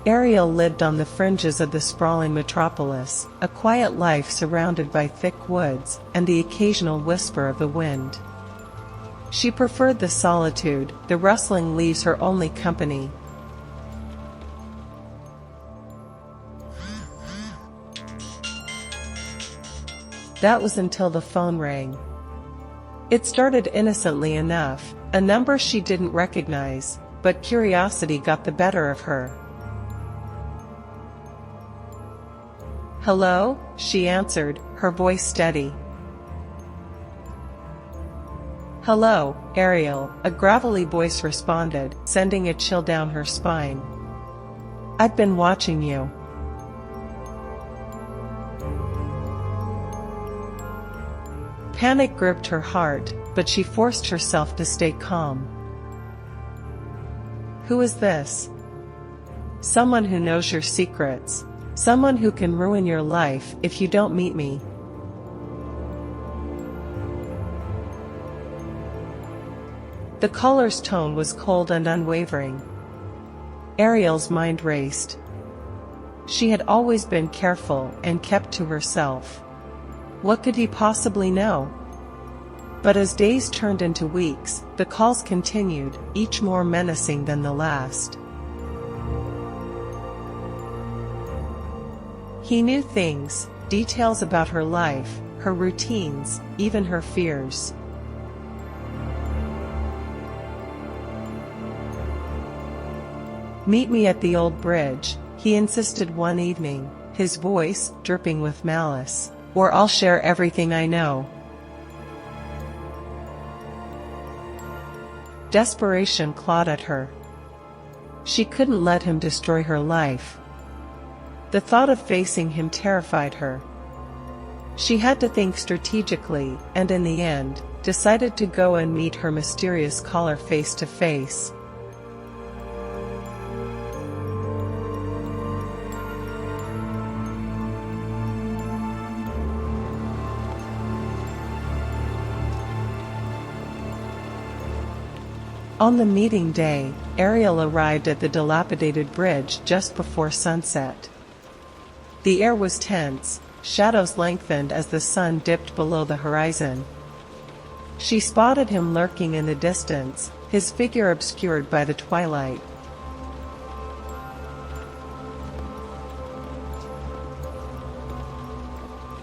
Ariel lived on the fringes of the sprawling metropolis, a quiet life surrounded by thick woods and the occasional whisper of the wind. She preferred the solitude, the rustling leaves her only company. That was until the phone rang. It started innocently enough, a number she didn't recognize, but curiosity got the better of her. "Hello?" she answered, her voice steady. "Hello, Ariel," a gravelly voice responded, sending a chill down her spine. "I've been watching you." Panic gripped her heart, but she forced herself to stay calm. "Who is this?" "Someone who knows your secrets. Someone who can ruin your life if you don't meet me." The caller's tone was cold and unwavering. Ariel's mind raced. She had always been careful and kept to herself. What could he possibly know? But as days turned into weeks, the calls continued, each more menacing than the last. He knew things, details about her life, her routines, even her fears. "Meet me at the old bridge," he insisted one evening, his voice dripping with malice, "or I'll share everything I know." Desperation clawed at her. She couldn't let him destroy her life. The thought of facing him terrified her. She had to think strategically, and in the end, decided to go and meet her mysterious caller face to face. On the meeting day, Ariel arrived at the dilapidated bridge just before sunset. The air was tense, shadows lengthened as the sun dipped below the horizon. She spotted him lurking in the distance, his figure obscured by the twilight.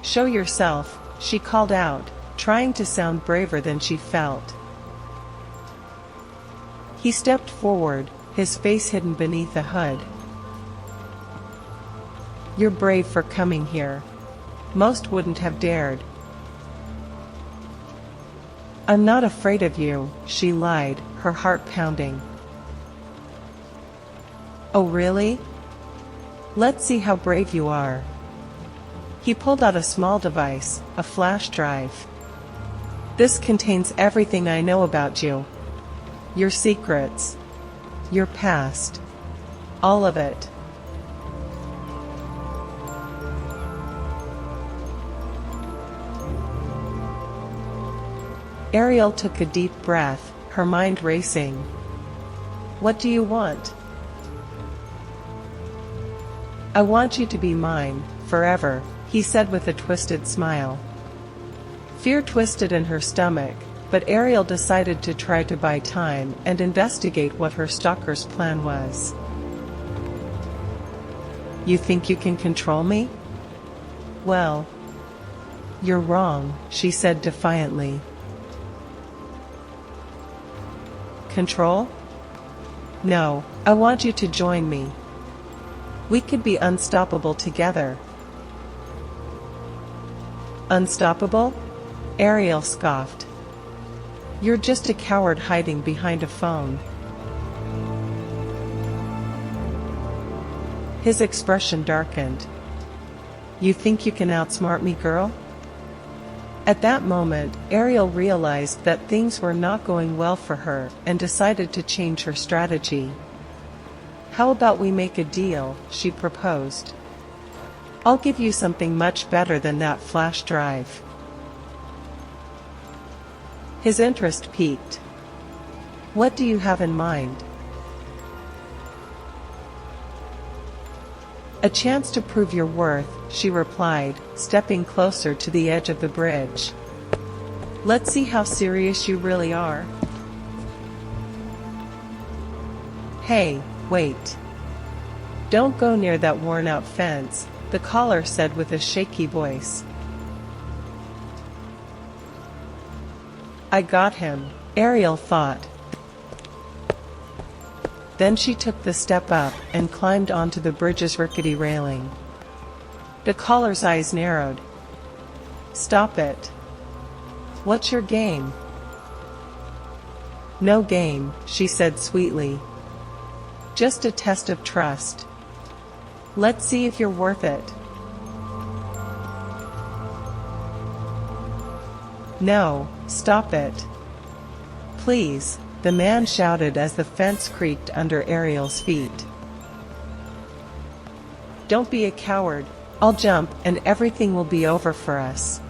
"Show yourself," she called out, trying to sound braver than she felt. He stepped forward, his face hidden beneath a hood. "You're brave for coming here. Most wouldn't have dared." "I'm not afraid of you," she lied, her heart pounding. "Oh really? Let's see how brave you are." He pulled out a small device, a flash drive. "This contains everything I know about you. Your secrets. Your past. All of it." Ariel took a deep breath, her mind racing. "What do you want?" "I want you to be mine, forever," he said with a twisted smile. Fear twisted in her stomach, but Ariel decided to try to buy time and investigate what her stalker's plan was. "You think you can control me? Well, you're wrong," she said defiantly. "Control? No, I want you to join me. We could be unstoppable together." "Unstoppable?" Ariel scoffed. "You're just a coward hiding behind a phone." His expression darkened. "You think you can outsmart me, girl?" At that moment, Ariel realized that things were not going well for her and decided to change her strategy. "How about we make a deal?" she proposed. "I'll give you something much better than that flash drive." His interest piqued. "What do you have in mind?" "A chance to prove your worth," she replied, stepping closer to the edge of the bridge. "Let's see how serious you really are." "Hey, wait. Don't go near that worn-out fence," the caller said with a shaky voice. "I got him," Ariel thought. Then she took the step up and climbed onto the bridge's rickety railing. The caller's eyes narrowed. "Stop it. What's your game?" "No game," she said sweetly. "Just a test of trust. Let's see if you're worth it." "No, stop it. Please," the man shouted as the fence creaked under Ariel's feet. "Don't be a coward. I'll jump and everything will be over for us.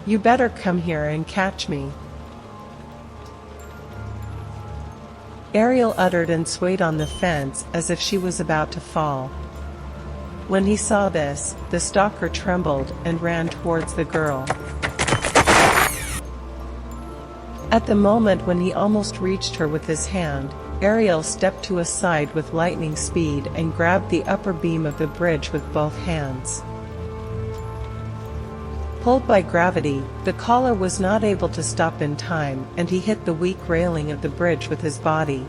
You better come here and catch me." Ariel uttered and swayed on the fence as if she was about to fall. When he saw this, the stalker trembled and ran towards the girl. At the moment when he almost reached her with his hand, Ariel stepped to his side with lightning speed and grabbed the upper beam of the bridge with both hands. Pulled by gravity, the caller was not able to stop in time, and he hit the weak railing of the bridge with his body.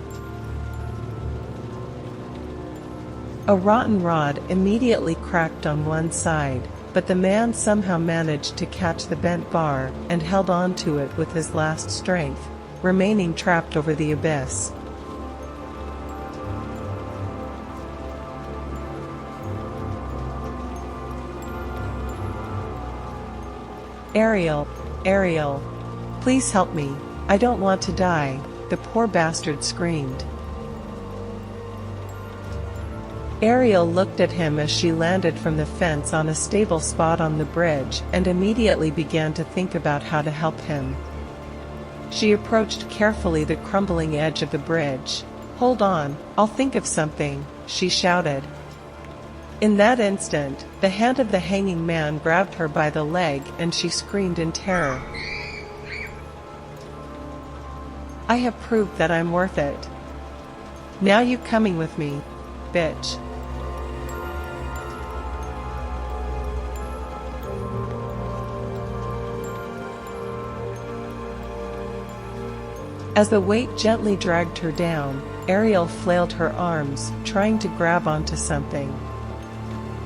A rotten rod immediately cracked on one side, but the man somehow managed to catch the bent bar and held on to it with his last strength, remaining trapped over the abyss. "Ariel, Ariel, please help me. I don't want to die," the poor bastard screamed. Ariel looked at him as she landed from the fence on a stable spot on the bridge and immediately began to think about how to help him. She approached carefully the crumbling edge of the bridge. "Hold on, I'll think of something," she shouted. In that instant, the hand of the hanging man grabbed her by the leg and she screamed in terror. "I have proved that I'm worth it. Now you coming with me, bitch." As the weight gently dragged her down, Ariel flailed her arms, trying to grab onto something.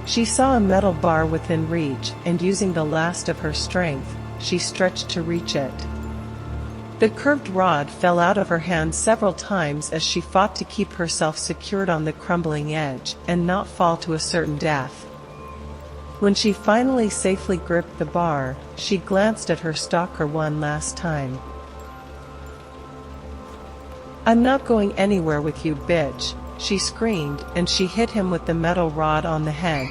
She saw a metal bar within reach, and using the last of her strength, she stretched to reach it. The curved rod fell out of her hand several times as she fought to keep herself secured on the crumbling edge and not fall to a certain death. When she finally safely gripped the bar, she glanced at her stalker one last time. "I'm not going anywhere with you, bitch," she screamed, and she hit him with the metal rod on the head.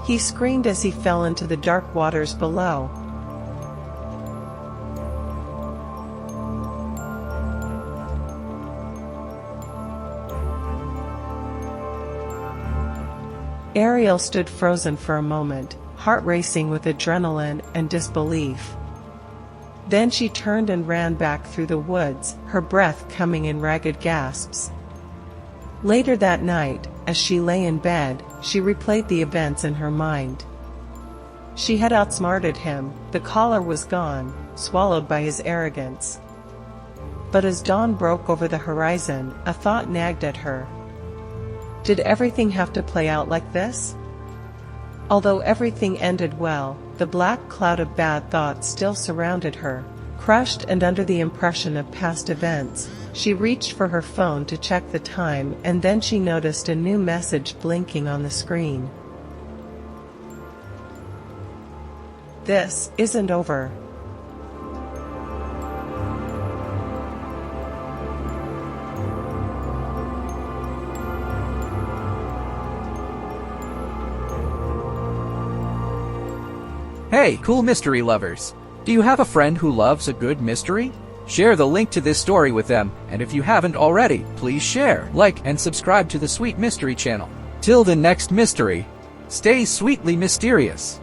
He screamed as he fell into the dark waters below. Ariel stood frozen for a moment, heart racing with adrenaline and disbelief. Then she turned and ran back through the woods, her breath coming in ragged gasps. Later that night, as she lay in bed, she replayed the events in her mind. She had outsmarted him, the caller was gone, swallowed by his arrogance. But as dawn broke over the horizon, a thought nagged at her. Did everything have to play out like this? Although everything ended well, the black cloud of bad thoughts still surrounded her. Crushed and under the impression of past events, she reached for her phone to check the time, and then she noticed a new message blinking on the screen. "This isn't over." Hey, cool mystery lovers! Do you have a friend who loves a good mystery? Share the link to this story with them, and if you haven't already, please share, like, and subscribe to the Sweet Mystery channel. Till the next mystery, stay sweetly mysterious.